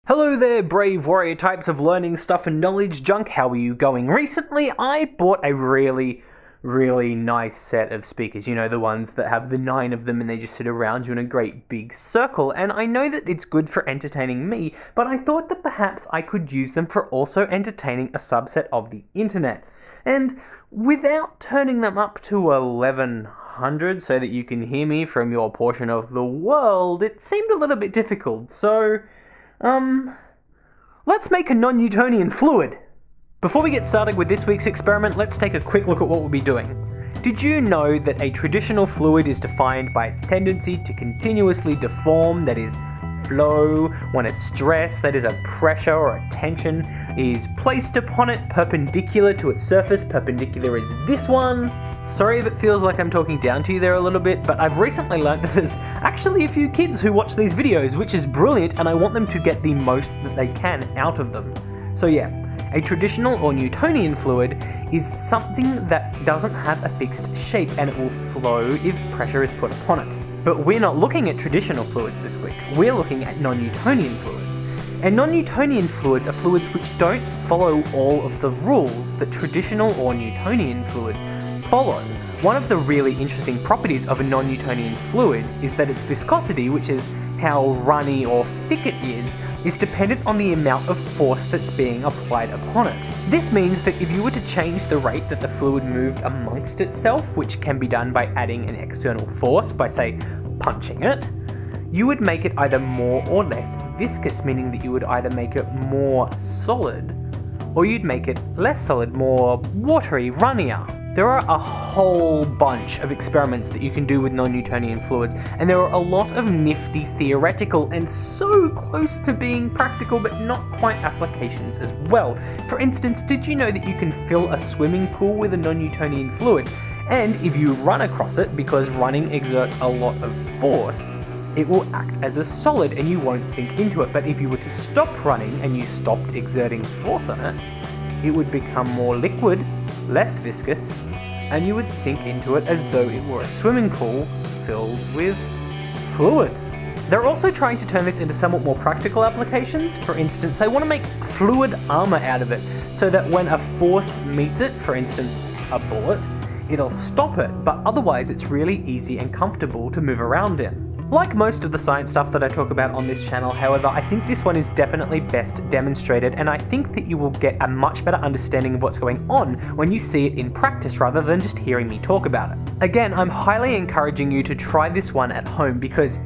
Hello there, brave warrior types of learning stuff and knowledge junk. How are you going? Recently, I bought a really nice set of speakers. You know, the ones that have the 9 of them and they just sit around you in a great big circle. And I know that it's good for entertaining me, but I thought that perhaps I could use them for also entertaining a subset of the internet. And without turning them up to 1100 so that you can hear me from your portion of the world, it seemed a little bit difficult. So let's make a non-Newtonian fluid. Before we get started with this week's experiment, let's take a quick look at what we'll be doing. Did you know that a traditional fluid is defined by its tendency to continuously deform, that is, flow, when a stress, that is a pressure or a tension, is placed upon it perpendicular to its surface? Perpendicular is this one. Sorry if it feels like I'm talking down to you there a little bit, but I've recently learned that there's actually a few kids who watch these videos, which is brilliant, and I want them to get the most that they can out of them. So yeah, a traditional or Newtonian fluid is something that doesn't have a fixed shape and it will flow if pressure is put upon it. But we're not looking at traditional fluids this week, we're looking at non-Newtonian fluids. And non-Newtonian fluids are fluids which don't follow all of the rules that traditional or Newtonian fluids follow. One of the really interesting properties of a non-Newtonian fluid is that its viscosity, which is how runny or thick it is dependent on the amount of force that's being applied upon it. This means that if you were to change the rate that the fluid moved amongst itself, which can be done by adding an external force, by say punching it, you would make it either more or less viscous, meaning that you would either make it more solid or you'd make it less solid, more watery, runnier. There are a whole bunch of experiments that you can do with non-Newtonian fluids, and there are a lot of nifty theoretical and so close to being practical but not quite applications as well. For instance, did you know that you can fill a swimming pool with a non-Newtonian fluid, and if you run across it, because running exerts a lot of force, it will act as a solid and you won't sink into it. But if you were to stop running and you stopped exerting force on it, it would become more liquid, less viscous, and you would sink into it as though it were a swimming pool filled with fluid. They're also trying to turn this into somewhat more practical applications. For instance, they want to make fluid armor out of it so that when a force meets it, for instance a bullet, it'll stop it, but otherwise it's really easy and comfortable to move around in. Like most of the science stuff that I talk about on this channel, however, I think this one is definitely best demonstrated, and I think that you will get a much better understanding of what's going on when you see it in practice rather than just hearing me talk about it. Again, I'm highly encouraging you to try this one at home because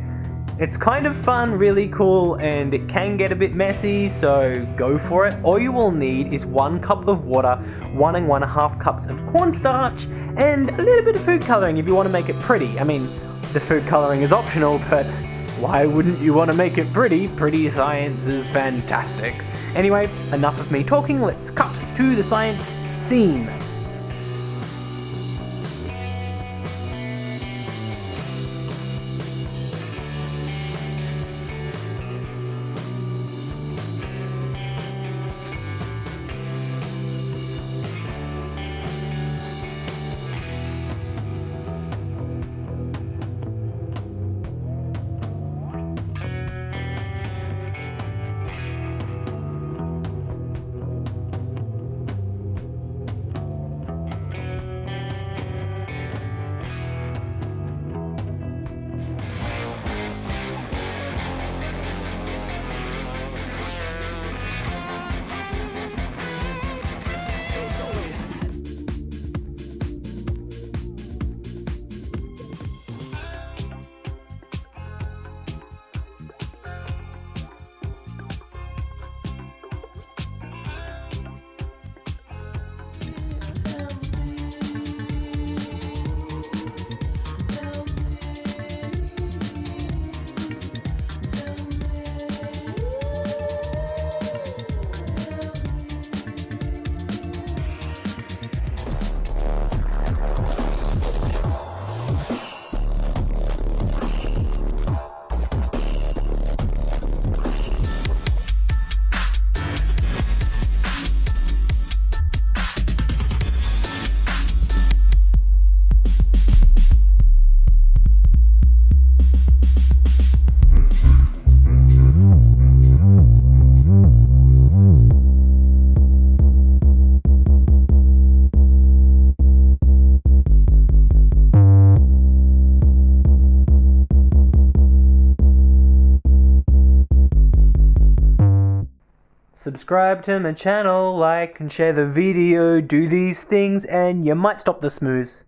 it's kind of fun, really cool, and it can get a bit messy, so go for it. All you will need is 1 cup of water, 1 and 1.5 cups of cornstarch, and a little bit of food coloring if you want to make it pretty. I mean, the food coloring is optional, but why wouldn't you want to make it pretty? Pretty science is fantastic. Anyway, enough of me talking, let's cut to the science scene. Subscribe to my channel, like and share the video, do these things, and you might stop the snooze.